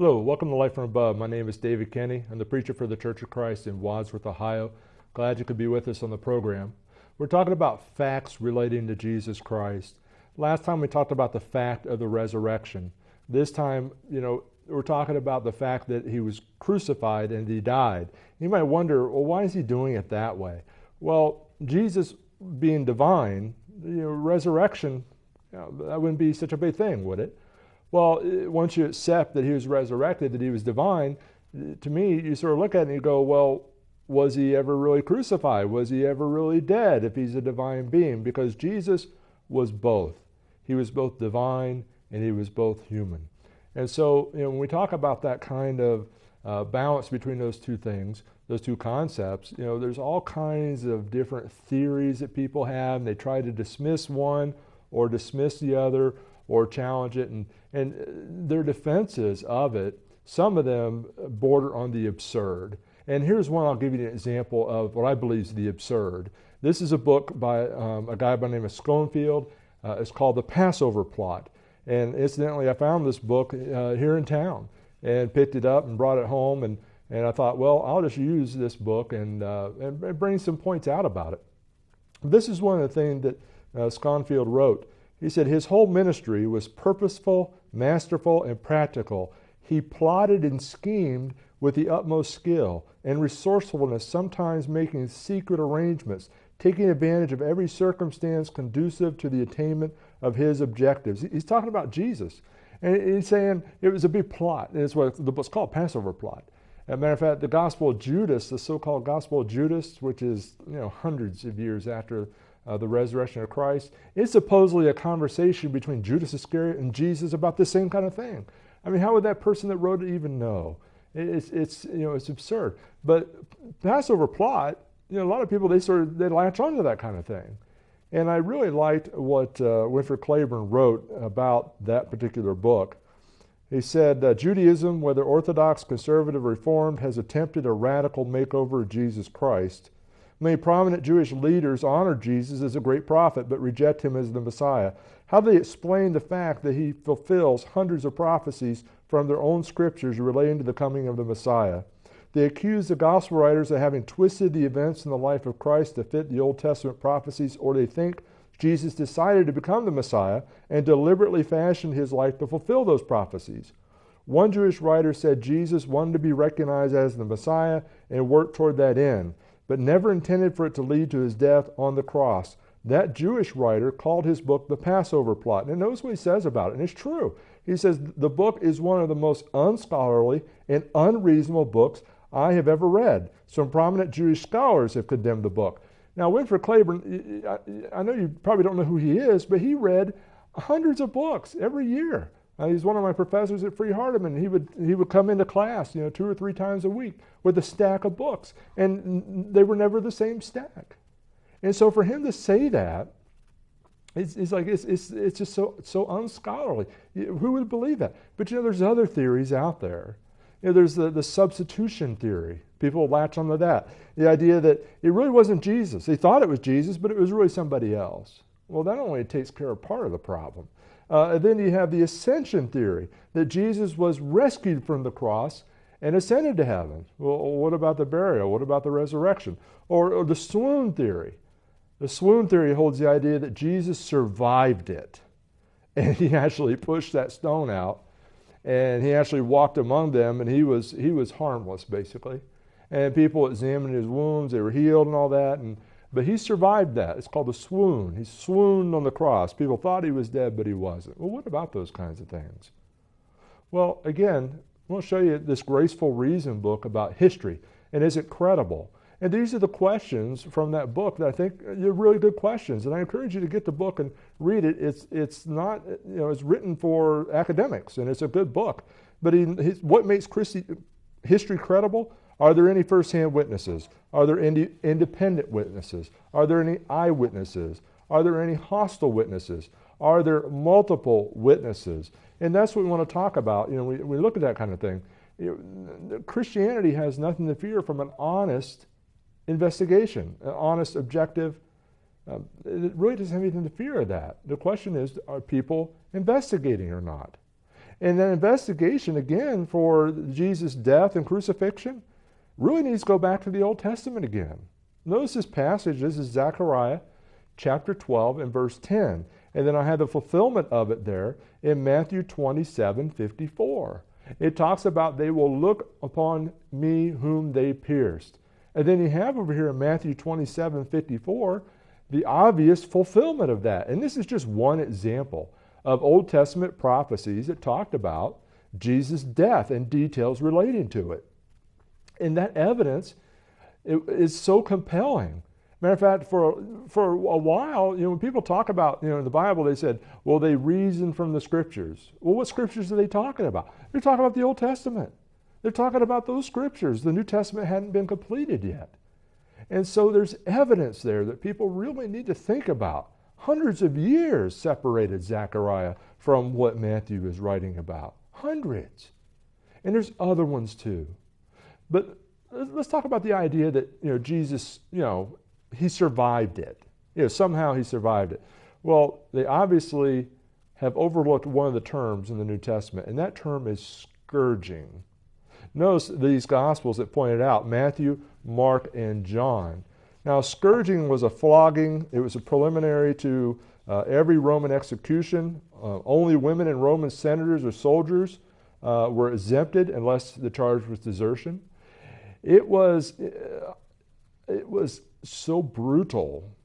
Hello, welcome to Life from Above. My name is David Kenney. I'm the preacher for the Church of Christ in Wadsworth, Ohio. Glad you could be with us on the program. We're talking about facts relating to Jesus Christ. Last time we talked about the fact of the resurrection. This time, we're talking about the fact that he was crucified and he died. You might wonder, well, why is he doing it that way? Well, Jesus being divine, resurrection, that wouldn't be such a big thing, would it? Well, once you accept that he was resurrected, that he was divine, to me, you sort of look at it and you go, well, was he ever really crucified? Was he ever really dead if he's a divine being? Because Jesus was both. He was both divine and he was both human. And so, when we talk about that kind of balance between those two things, those two concepts, there's all kinds of different theories that people have, and they try to dismiss one or dismiss the other or challenge it, and their defenses of it, some of them border on the absurd. And here's one, I'll give you an example of what I believe is the absurd. This is a book by a guy by the name of Schoenfield. It's called The Passover Plot. And incidentally, I found this book here in town and picked it up and brought it home. And I thought, well, I'll just use this book and bring some points out about it. This is one of the things that Schoenfield wrote. He said his whole ministry was purposeful, masterful, and practical. He plotted and schemed with the utmost skill and resourcefulness, sometimes making secret arrangements, taking advantage of every circumstance conducive to the attainment of his objectives. He's talking about Jesus. And he's saying it was a big plot. And it's what the book's called, Passover Plot. As a matter of fact, the Gospel of Judas, the so-called Gospel of Judas, which is hundreds of years after the resurrection of Christ, is supposedly a conversation between Judas Iscariot and Jesus about the same kind of thing. I mean, how would that person that wrote it even know? It's absurd. But Passover Plot, a lot of people they latch onto that kind of thing, and I really liked what Winfred Claiborne wrote about that particular book. He said, Judaism, whether Orthodox, Conservative, or Reformed, has attempted a radical makeover of Jesus Christ. Many prominent Jewish leaders honor Jesus as a great prophet, but reject him as the Messiah. How do they explain the fact that he fulfills hundreds of prophecies from their own scriptures relating to the coming of the Messiah? They accuse the gospel writers of having twisted the events in the life of Christ to fit the Old Testament prophecies, or they think Jesus decided to become the Messiah and deliberately fashioned his life to fulfill those prophecies. One Jewish writer said Jesus wanted to be recognized as the Messiah and worked toward that end, but never intended for it to lead to his death on the cross. That Jewish writer called his book The Passover Plot. And notice what he says about it, and it's true. He says, the book is one of the most unscholarly and unreasonable books I have ever read. Some prominent Jewish scholars have condemned the book. Now, Winfred Claiborne, I know you probably don't know who he is, but he read hundreds of books every year. He's one of my professors at Free Hardeman. He would come into class, 2 or 3 times a week with a stack of books, and they were never the same stack. And so for him to say that, it's just so unscholarly. Who would believe that? But there's other theories out there. There's the substitution theory. People latch onto that. The idea that it really wasn't Jesus. They thought it was Jesus, but it was really somebody else. Well, that only takes care of part of the problem. And then you have the ascension theory, that Jesus was rescued from the cross and ascended to heaven. Well, what about the burial? What about the resurrection? Or the swoon theory. The swoon theory holds the idea that Jesus survived it. And he actually pushed that stone out. And he actually walked among them, and he was harmless, basically. And people examined his wounds. They were healed and all that. But he survived that. It's called a swoon. He swooned on the cross. People thought he was dead, but he wasn't. Well, what about those kinds of things? Well, again, I want to show you this Graceful Reason book about history. And is it credible? And these are the questions from that book that I think are really good questions. And I encourage you to get the book and read it. It's not, it's written for academics, and it's a good book. But what makes history credible? Are there any first-hand witnesses? Are there any independent witnesses? Are there any eyewitnesses? Are there any hostile witnesses? Are there multiple witnesses? And that's what we want to talk about. We look at that kind of thing. Christianity has nothing to fear from an honest investigation, an honest, objective. It really doesn't have anything to fear of that. The question is, are people investigating or not? And that investigation, again, for Jesus' death and crucifixion, really needs to go back to the Old Testament again. Notice this passage. This is Zechariah chapter 12 and verse 10. And then I have the fulfillment of it there in Matthew 27:54. It talks about they will look upon me whom they pierced. And then you have over here in Matthew 27:54 the obvious fulfillment of that. And this is just one example of Old Testament prophecies that talked about Jesus' death and details relating to it. And that evidence is so compelling. Matter of fact, for a while, when people talk about, in the Bible, they said, well, they reason from the Scriptures. Well, what Scriptures are they talking about? They're talking about the Old Testament. They're talking about those Scriptures. The New Testament hadn't been completed yet. And so there's evidence there that people really need to think about. Hundreds of years separated Zechariah from what Matthew is writing about. Hundreds. And there's other ones too. But let's talk about the idea that, Jesus, he survived it. Somehow he survived it. Well, they obviously have overlooked one of the terms in the New Testament, and that term is scourging. Notice these Gospels that pointed out, Matthew, Mark, and John. Now, scourging was a flogging. It was a preliminary to every Roman execution. Only women and Roman senators or soldiers were exempted unless the charge was desertion. It was so brutal.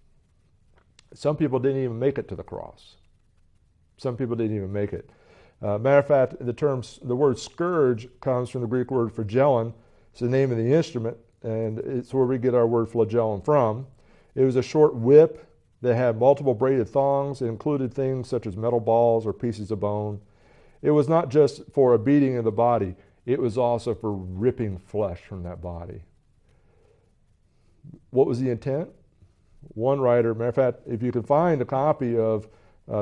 Some people didn't even make it to the cross. Some people didn't even make it. Matter of fact, the word scourge comes from the Greek word flagellum. It's the name of the instrument, and it's where we get our word flagellum from. It was a short whip that had multiple braided thongs. It included things such as metal balls or pieces of bone. It was not just for a beating of the body. It was also for ripping flesh from that body. What was the intent? One writer, matter of fact, if you can find a copy of,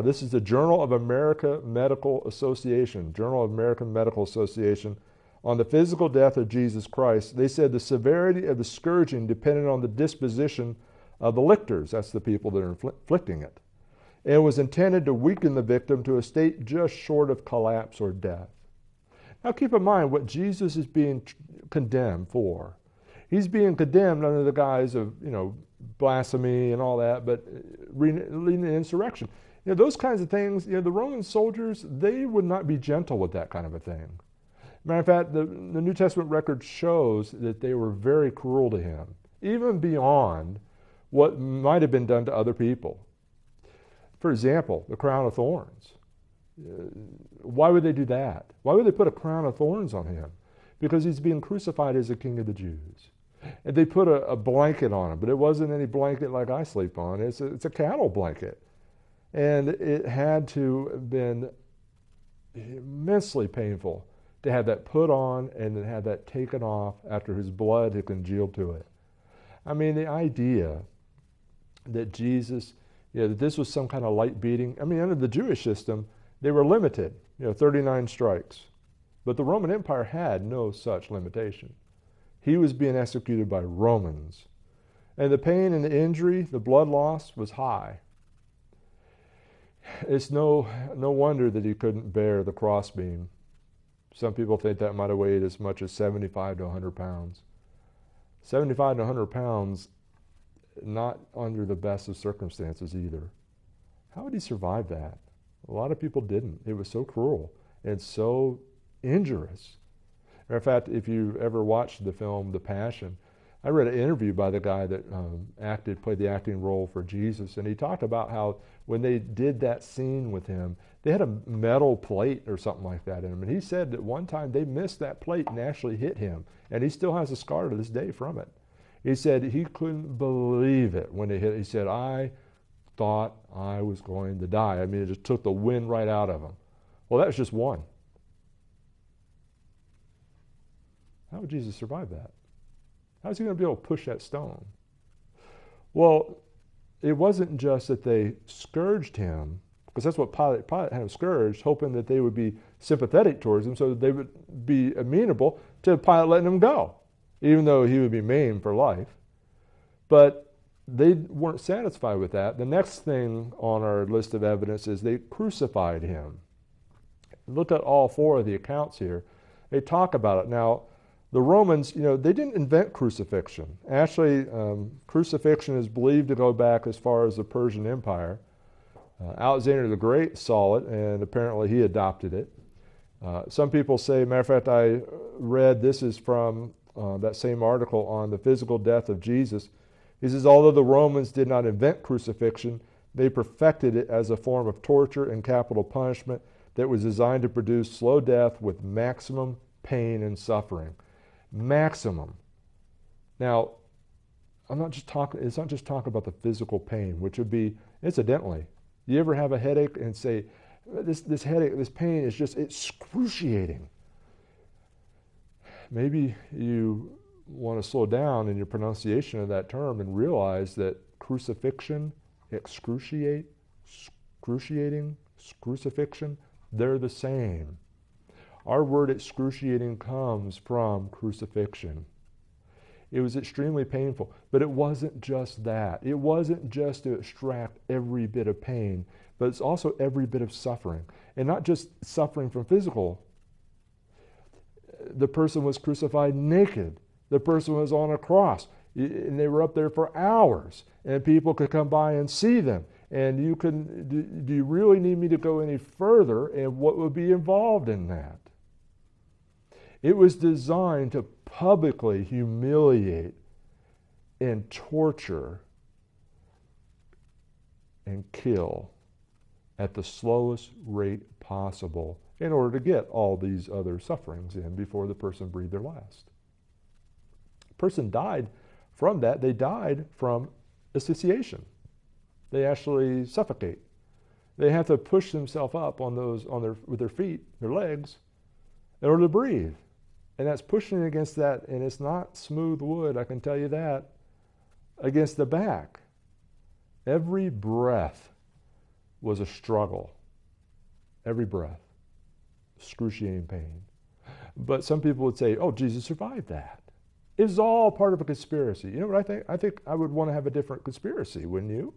this is the Journal of American Medical Association, Journal of American Medical Association, on the physical death of Jesus Christ. They said the severity of the scourging depended on the disposition of the lictors, that's the people that are inflicting it, and was intended to weaken the victim to a state just short of collapse or death. Now keep in mind what Jesus is being condemned for. He's being condemned under the guise of, blasphemy and all that, but leading to insurrection. Those kinds of things, the Roman soldiers, they would not be gentle with that kind of a thing. Matter of fact, the New Testament record shows that they were very cruel to him, even beyond what might have been done to other people. For example, the crown of thorns. Why would they do that? Why would they put a crown of thorns on him? Because he's being crucified as the King of the Jews. And they put a blanket on him, but it wasn't any blanket like I sleep on. It's a cattle blanket. And it had to have been immensely painful to have that put on and then have that taken off after his blood had congealed to it. I mean, the idea that Jesus, that this was some kind of light beating. I mean, under the Jewish system, they were limited, 39 strikes. But the Roman Empire had no such limitation. He was being executed by Romans. And the pain and the injury, the blood loss was high. It's no wonder that he couldn't bear the crossbeam. Some people think that might have weighed as much as 75 to 100 pounds. 75 to 100 pounds, not under the best of circumstances either. How would he survive that? A lot of people didn't. It was so cruel and so injurious. Matter of fact, if you ever watched the film The Passion, I read an interview by the guy that played the acting role for Jesus, and he talked about how when they did that scene with him, they had a metal plate or something like that in him, and he said that one time they missed that plate and actually hit him, and he still has a scar to this day from it. He said he couldn't believe it when it hit. He said, I thought I was going to die. I mean, it just took the wind right out of him. Well, that was just one. How would Jesus survive that? How's he going to be able to push that stone? Well, it wasn't just that they scourged him, because that's what Pilate had him scourged, hoping that they would be sympathetic towards him so that they would be amenable to Pilate letting him go, even though he would be maimed for life. But they weren't satisfied with that. The next thing on our list of evidence is they crucified him. Look at all four of the accounts here. They talk about it. Now, the Romans, they didn't invent crucifixion. Actually, crucifixion is believed to go back as far as the Persian Empire. Alexander the Great saw it, and apparently he adopted it. Some people say, matter of fact, I read, this is from that same article on the physical death of Jesus. He says, although the Romans did not invent crucifixion, they perfected it as a form of torture and capital punishment that was designed to produce slow death with maximum pain and suffering. Maximum. Now, it's not just talking about the physical pain, which would be, incidentally, you ever have a headache and say, this headache, this pain is just excruciating. Maybe you want to slow down in your pronunciation of that term and realize that crucifixion, excruciating, crucifixion, they're the same. Our word excruciating comes from crucifixion. It was extremely painful, but it wasn't just that. It wasn't just to extract every bit of pain, but it's also every bit of suffering. And not just suffering from physical. The person was crucified naked. The person was on a cross, and they were up there for hours, and people could come by and see them. And do you really need me to go any further, and what would be involved in that? It was designed to publicly humiliate and torture and kill at the slowest rate possible in order to get all these other sufferings in before the person breathed their last. The person died from that. They died from asphyxiation. They actually suffocate. They have to push themselves up with their feet, their legs, in order to breathe. And that's pushing against that, and it's not smooth wood, I can tell you that, against the back. Every breath was a struggle. Every breath. Excruciating pain. But some people would say, oh, Jesus survived that. It's all part of a conspiracy. You know what I think? I think I would want to have a different conspiracy, wouldn't you?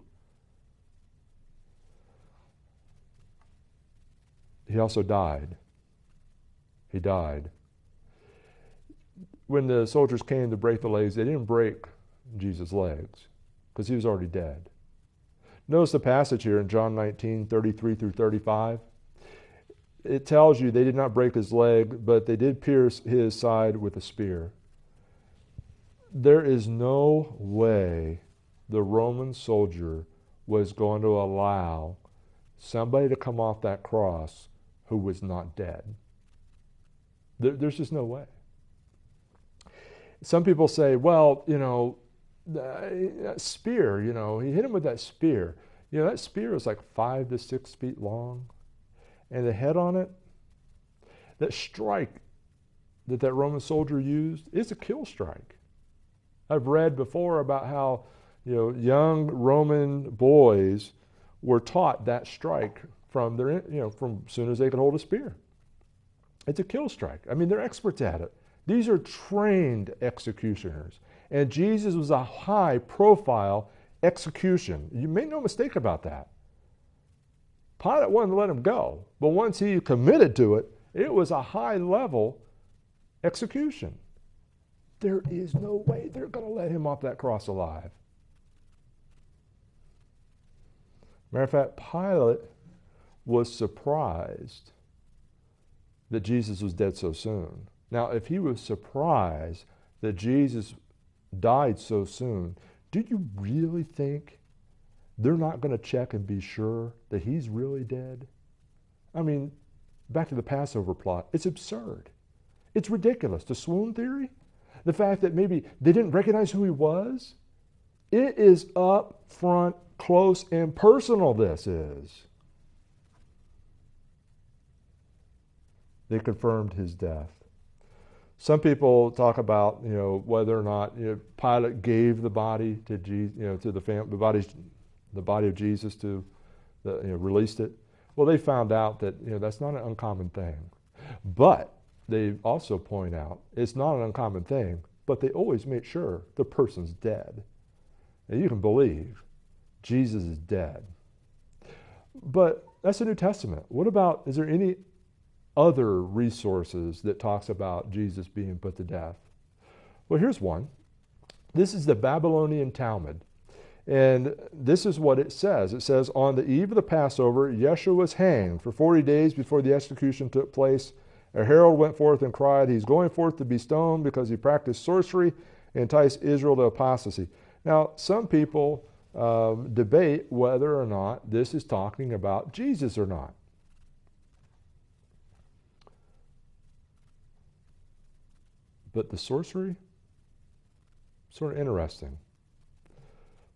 He also died. He died. When the soldiers came to break the legs, they didn't break Jesus' legs because he was already dead. Notice the passage here in John 19:33 through 35. It tells you they did not break his leg, but they did pierce his side with a spear. There is no way the Roman soldier was going to allow somebody to come off that cross who was not dead. There's just no way. Some people say, well, that spear, he hit him with that spear. That spear was like 5 to 6 feet long. And the head on it, that strike that Roman soldier used is a kill strike. I've read before about how, young Roman boys were taught that strike from from as soon as they could hold a spear. It's a kill strike. I mean, they're experts at it. These are trained executioners. And Jesus was a high-profile execution. You make no mistake about that. Pilate wanted to let him go, but once he committed to it, it was a high-level execution. There is no way they're going to let him off that cross alive. Matter of fact, Pilate was surprised that Jesus was dead so soon. Now, if he was surprised that Jesus died so soon, do you really think they're not going to check and be sure that he's really dead? I mean, back to the Passover plot, it's absurd. It's ridiculous. The swoon theory, the fact that maybe they didn't recognize who he was, it is up front, close, and personal, this is. They confirmed his death. Some people talk about, whether or not Pilate gave the body to Jesus, to the family, the body of Jesus to, released it. Well, they found out that that's not an uncommon thing. But they also point out it's not an uncommon thing, but they always make sure the person's dead. And you can believe Jesus is dead. But that's the New Testament. What about, is there any other resources that talks about Jesus being put to death? Well, here's one. This is the Babylonian Talmud. And this is what it says. It says, on the eve of the Passover, Yeshua was hanged. For 40 days before the execution took place, a herald went forth and cried, he's going forth to be stoned because he practiced sorcery and enticed Israel to apostasy. Now, some people debate whether or not this is talking about Jesus or not. But the sorcery, sort of interesting.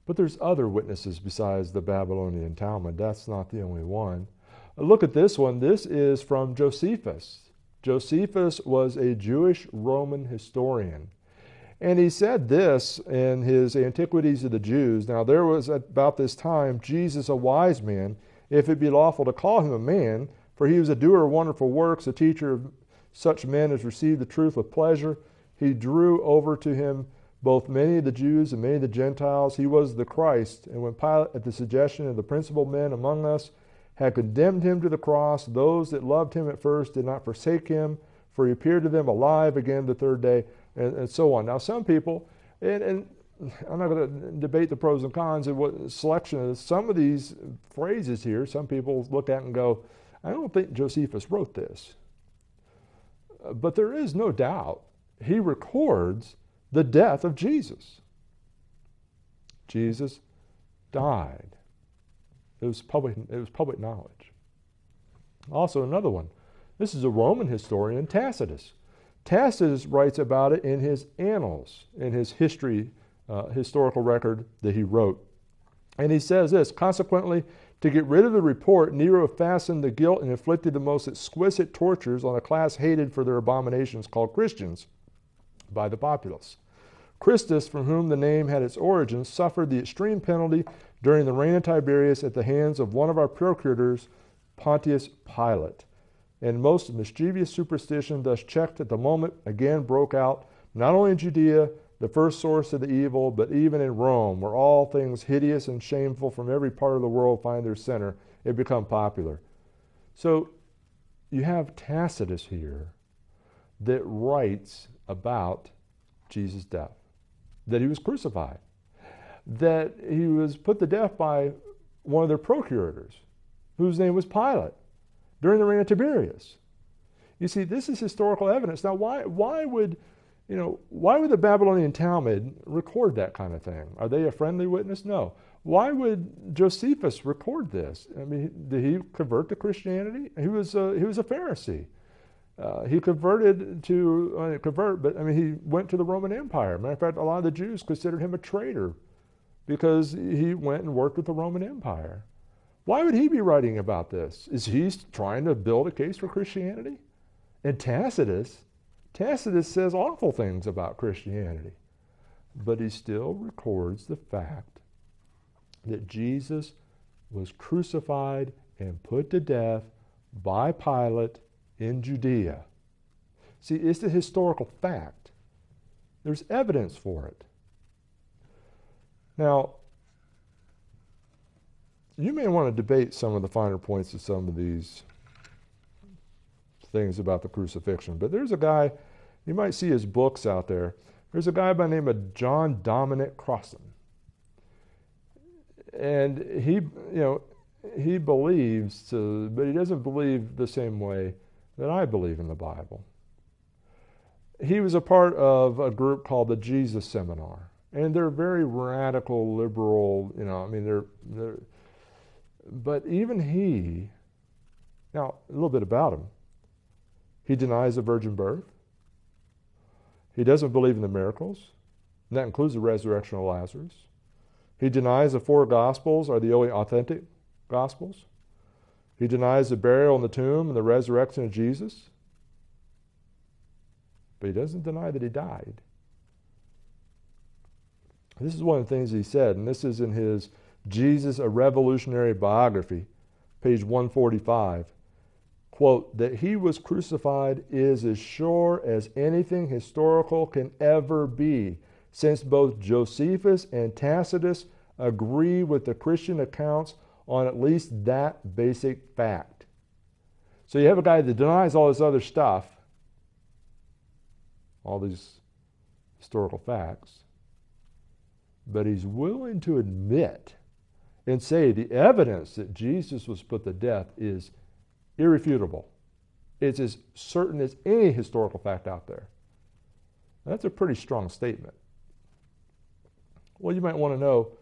But there's other witnesses besides the Babylonian Talmud. That's not the only one. Look at this one. This is from Josephus. Josephus was a Jewish Roman historian. And he said this in his Antiquities of the Jews. Now there was about this time Jesus a wise man, if it be lawful to call him a man, for he was a doer of wonderful works, a teacher of such men as received the truth with pleasure. He drew over to him both many of the Jews and many of the Gentiles. He was the Christ. And when Pilate, at the suggestion of the principal men among us, had condemned him to the cross, those that loved him at first did not forsake him, for he appeared to them alive again the third day, and so on. Now some people, and I'm not going to debate the pros and cons of what selection is. Some of these phrases here, some people look at and go, I don't think Josephus wrote this. But there is no doubt he records the death of Jesus. Jesus died. It was public knowledge. Also another one. This is a Roman historian, Tacitus. Tacitus writes about it in his Annals, in his historical record that he wrote. And he says this, consequently, to get rid of the report, Nero fastened the guilt and inflicted the most exquisite tortures on a class hated for their abominations called Christians by the populace. Christus, from whom the name had its origin, suffered the extreme penalty during the reign of Tiberius at the hands of one of our procurators, Pontius Pilate. And most mischievous superstition, thus checked at the moment, again broke out, not only in Judea, the first source of the evil, but even in Rome, where all things hideous and shameful from every part of the world find their center, it become popular. So you have Tacitus here that writes about Jesus' death, that he was crucified, that he was put to death by one of their procurators, whose name was Pilate, during the reign of Tiberius. You see, this is historical evidence. Now, why would the Babylonian Talmud record that kind of thing? Are they a friendly witness? No. Why would Josephus record this? I mean, did he convert to Christianity? He was a Pharisee. He converted to, he went to the Roman Empire. Matter of fact, a lot of the Jews considered him a traitor because he went and worked with the Roman Empire. Why would he be writing about this? Is he trying to build a case for Christianity? And Tacitus says awful things about Christianity, but he still records the fact that Jesus was crucified and put to death by Pilate in Judea. See, it's a historical fact. There's evidence for it. Now, you may want to debate some of the finer points of some of these things about the crucifixion, but there's a guy, you might see his books out there. There's a guy by the name of Dominic Crossan. And he believes, but he doesn't believe the same way that I believe in the Bible. He was a part of a group called the Jesus Seminar, and they're very radical, liberal, but even he, now a little bit about him, he denies the virgin birth. He doesn't believe in the miracles, and that includes the resurrection of Lazarus. He denies the four Gospels are the only authentic Gospels. He denies the burial in the tomb and the resurrection of Jesus. But he doesn't deny that he died. This is one of the things he said, and this is in his Jesus, a Revolutionary Biography, page 145. Quote, that he was crucified is as sure as anything historical can ever be, since both Josephus and Tacitus agree with the Christian accounts on at least that basic fact. So you have a guy that denies all this other stuff, all these historical facts, but he's willing to admit and say the evidence that Jesus was put to death is irrefutable. It's as certain as any historical fact out there. That's a pretty strong statement. Well, you might want to know,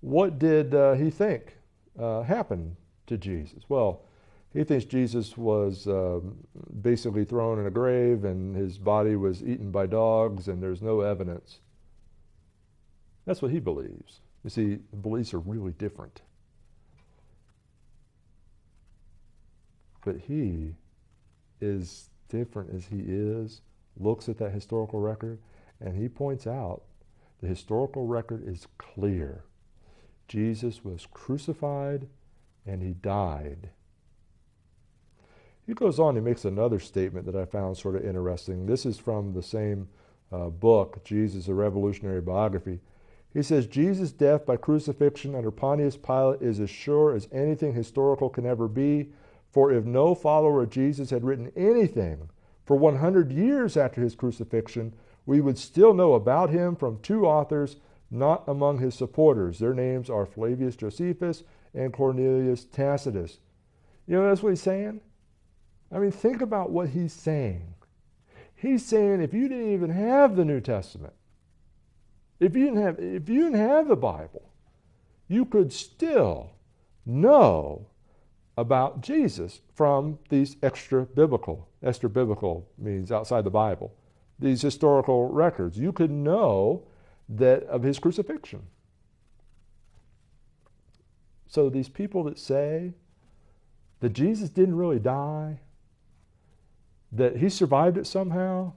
what did he think happened to Jesus? Well, he thinks Jesus was basically thrown in a grave and his body was eaten by dogs and there's no evidence. That's what he believes. You see, beliefs are really different. But he is different as he is, looks at that historical record, and he points out the historical record is clear. Jesus was crucified and he died. He goes on, he makes another statement that I found sort of interesting. This is from the same book, Jesus, a Revolutionary Biography. He says, Jesus' death by crucifixion under Pontius Pilate is as sure as anything historical can ever be, for if no follower of Jesus had written anything for 100 years after his crucifixion, we would still know about him from two authors not among his supporters. Their names are Flavius Josephus and Cornelius Tacitus. You know, that's what he's saying? I mean, think about what he's saying. He's saying if you didn't even have the New Testament, if you didn't have the Bible, you could still know about Jesus from these extra-biblical means outside the Bible, these historical records. You could know that of his crucifixion. So these people that say that Jesus didn't really die, that he survived it somehow,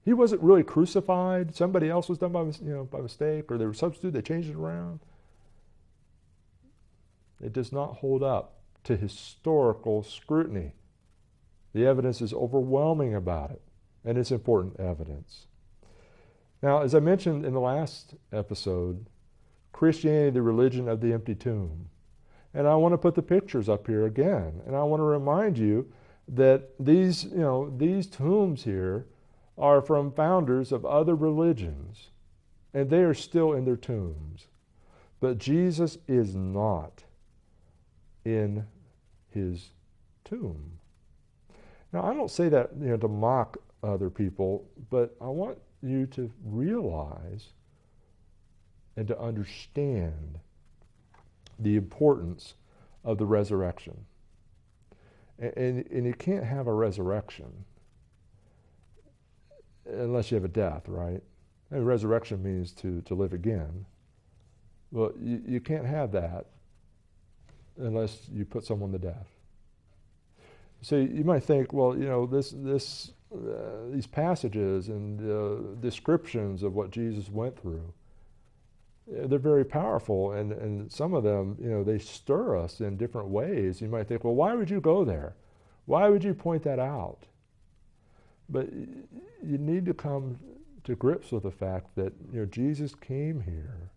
he wasn't really crucified, somebody else was done by mistake, or they were substituted, they changed it around. It does not hold up to historical scrutiny. The evidence is overwhelming about it, and it's important evidence. Now, as I mentioned in the last episode, Christianity, the religion of the empty tomb. And I want to put the pictures up here again, and I want to remind you that these tombs here are from founders of other religions, and they are still in their tombs. But Jesus is not in his tomb. Now, I don't say that to mock other people, but I want you to realize and to understand the importance of the resurrection. And you can't have a resurrection unless you have a death, right? And resurrection means to live again. Well, you can't have that unless you put someone to death. So you might think, well, these passages and descriptions of what Jesus went through, they're very powerful, and some of them, they stir us in different ways. You might think, well, why would you go there? Why would you point that out? But you need to come to grips with the fact that Jesus came here,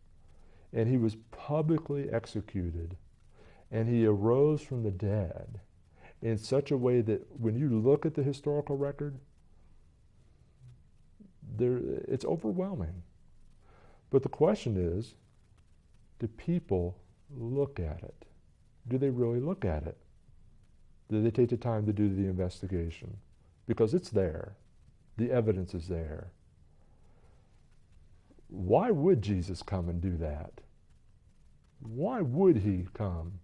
and he was publicly executed, and he arose from the dead in such a way that when you look at the historical record, it's overwhelming. But the question is, do people look at it? Do they really look at it? Do they take the time to do the investigation? Because it's there. The evidence is there. Why would Jesus come and do that? Why would he come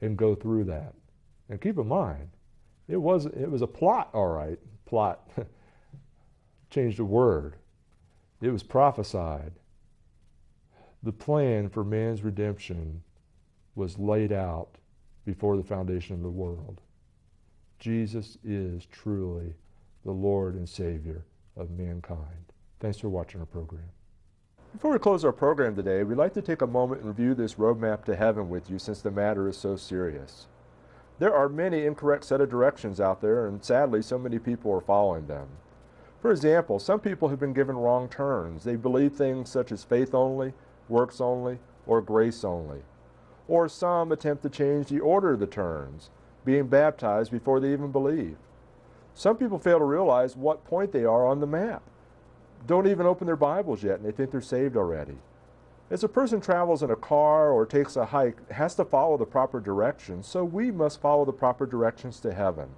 and go through that? And keep in mind, it was a plot, all right. Plot. Changed the word. It was prophesied. The plan for man's redemption was laid out before the foundation of the world. Jesus is truly the Lord and Savior of mankind. Thanks for watching our program. Before we close our program today, we'd like to take a moment and review this roadmap to heaven with you, since the matter is so serious. There are many incorrect set of directions out there, and sadly so many people are following them. For example, some people have been given wrong turns. They believe things such as faith only, works only, or grace only. Or some attempt to change the order of the turns. being baptized before they even believe. Some people fail to realize what point they are on the map. Don't even open their Bibles yet, and they think they're saved already. As a person travels in a car or takes a hike, it has to follow the proper directions, so we must follow the proper directions to heaven.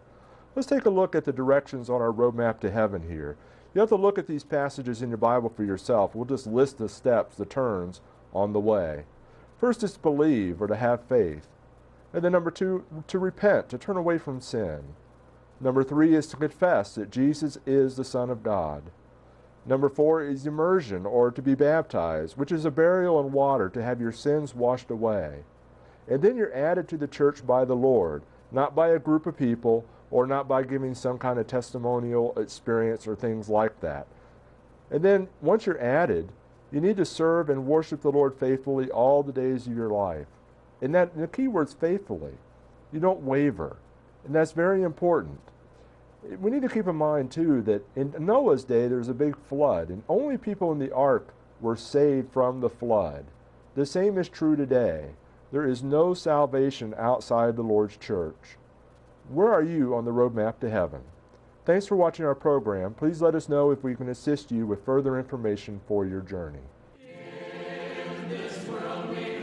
Let's take a look at the directions on our roadmap to heaven here. You have to look at these passages in your Bible for yourself. We'll just list the steps, the turns on the way. First is to believe or to have faith. And then number 2, to repent, to turn away from sin. Number 3 is to confess that Jesus is the Son of God. Number 4 is immersion, or to be baptized, which is a burial in water to have your sins washed away. And then you're added to the church by the Lord, not by a group of people, or not by giving some kind of testimonial experience or things like that. And then once you're added, you need to serve and worship the Lord faithfully all the days of your life. And the key word's faithfully. You don't waver. And that's very important. We need to keep in mind, too, that in Noah's day there was a big flood, and only people in the ark were saved from the flood. The same is true today. There is no salvation outside the Lord's church. Where are you on the roadmap to heaven? Thanks for watching our program. Please let us know if we can assist you with further information for your journey. In this world we